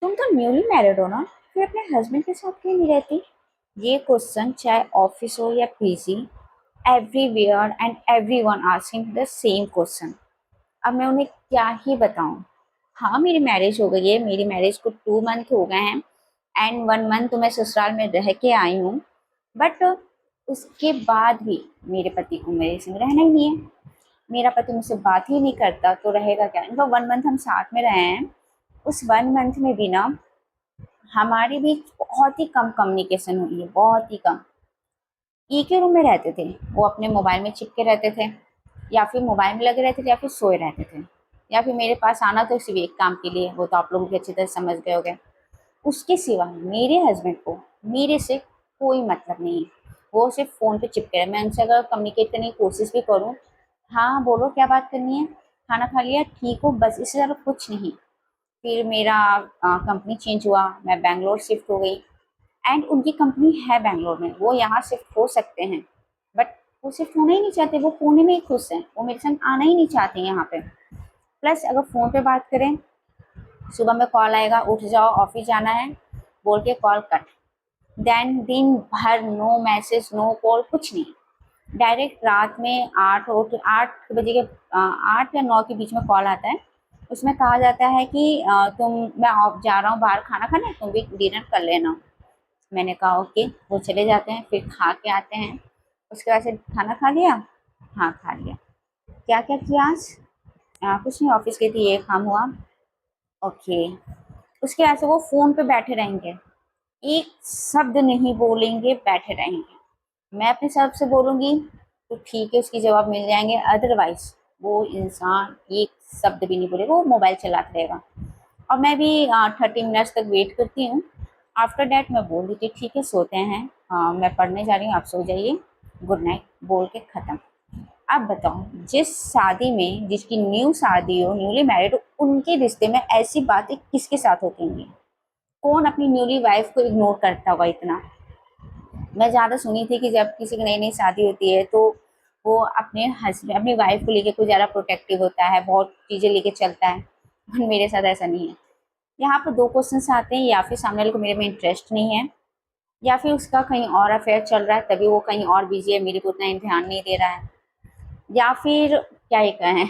तुम तो newly married हो ना, फिर अपने हस्बैंड के साथ क्यों नहीं रहती? ये क्वेश्चन चाहे ऑफिस हो या PG, everywhere and everyone asking the same question. अब मैं उन्हें क्या ही बताऊं। हाँ, मेरी मैरिज हो गई है, मेरी मैरिज को 2 मंथ हो गए हैं एंड 1 मंथ तो मैं ससुराल में रह के आई हूँ। बट उसके बाद भी मेरे पति को मेरे संग रहना ही नहीं है। मेरा पति मुझसे बात ही नहीं करता तो रहेगा क्या? इनका 1 मंथ हम साथ में रहे हैं, उस 1 मंथ में भी ना हमारे बीच बहुत ही कम कम्युनिकेशन हुई है, बहुत ही कम। एक ही रूम में रहते थे, वो अपने मोबाइल में चिपके रहते थे, या फिर मोबाइल में लगे रहते थे, या फिर सोए रहते थे, या फिर मेरे पास आना तो सिर्फ एक काम के लिए, वो तो आप लोग भी अच्छी तरह समझ गए होंगे। उसके सिवा मेरे हस्बैंड को मेरे से कोई मतलब नहीं है। वो सिर्फ फ़ोन पे चिपके रहे। मैं उनसे अगर कम्युनिकेट करने की कोशिश भी करूँ, हाँ बोलो क्या बात करनी है, खाना खा लिया, ठीक हो, बस इससे ज़्यादा कुछ नहीं। फिर मेरा कंपनी चेंज हुआ, मैं बैंगलोर शिफ्ट हो गई एंड उनकी कंपनी है बैंगलोर में, वो यहाँ शिफ्ट हो सकते हैं, बट वो शिफ्ट होना ही नहीं चाहते, वो पुणे में ही खुश हैं, वो मेरे संग आना ही नहीं चाहते यहाँ पे। प्लस अगर फ़ोन पे बात करें, सुबह में कॉल आएगा, उठ जाओ ऑफिस जाना है बोल के कॉल कट। देन दिन भर नो मैसेज नो कॉल, कुछ नहीं। डायरेक्ट रात में 8 बजे के 8 या 9 के बीच में कॉल आता है। उसमें कहा जाता है कि मैं ऑफ जा रहा हूँ बाहर खाना खाने, तुम भी डिनर कर लेना। मैंने कहा ओके, वो चले जाते हैं, फिर खा के आते हैं। उसके बाद से खाना खा लिया, हाँ खा लिया। क्या क्या किया आज? कुछ नहीं, ऑफिस गई थी, ये काम हुआ, ओके। उसके बाद से वो फ़ोन पे बैठे रहेंगे, एक शब्द नहीं बोलेंगे, बैठे रहेंगे। मैं अपनी तरफ से बोलूँगी तो ठीक है, उसकी जवाब मिल जाएंगे, अदरवाइज वो इंसान एक शब्द भी नहीं बोलेगा, वो मोबाइल चलाता रहेगा। और मैं भी 30 मिनट्स तक वेट करती हूँ। आफ्टर डैट मैं बोल देती हूँ ठीक है सोते हैं, मैं पढ़ने जा रही हूँ, आप सो जाइए, गुड नाइट बोल के ख़त्म। अब बताओ, जिस शादी में, जिसकी न्यू शादी हो, न्यूली मैरिड हो, उनके रिश्ते में ऐसी बातें किसके साथ होती होंगी? कौन अपनी न्यूली वाइफ को इग्नोर करता होगा इतना? मैं ज़्यादा सुनी थी कि जब किसी की नई नई शादी होती है तो वो अपने हस्बैंड अपनी वाइफ को लेके कुछ ज़्यादा प्रोटेक्टिव होता है, बहुत चीज़ें लेके चलता है। पर मेरे साथ ऐसा नहीं है। यहाँ पर दो क्वेश्चंस आते हैं, या फिर सामने वाले को मेरे में इंटरेस्ट नहीं है, या फिर उसका कहीं और अफेयर चल रहा है तभी वो कहीं और बिजी है, मेरे को उतना ध्यान नहीं दे रहा है, या फिर क्या ही कहें,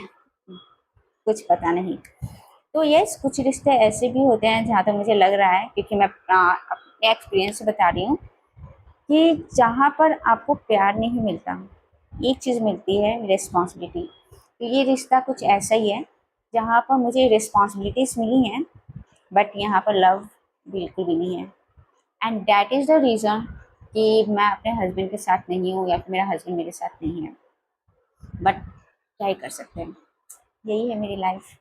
कुछ पता नहीं। तो यस, कुछ रिश्ते ऐसे भी होते हैं जहाँ तक मुझे लग रहा है, क्योंकि मैं अपने एक्सपीरियंस से बता रही हूँ, कि जहाँ पर आपको प्यार नहीं मिलता, एक चीज़ मिलती है रिस्पॉन्सिबिलिटी। तो ये रिश्ता कुछ ऐसा ही है जहाँ पर मुझे रिस्पॉन्सिबिलिटीज़ मिली हैं, बट यहाँ पर लव बिल्कुल भी नहीं है। And that is the reason कि मैं अपने हस्बैंड के साथ नहीं हूँ, या फिर मेरा हस्बैंड मेरे साथ नहीं है। बट क्या ही कर सकते हैं, यही है मेरी लाइफ।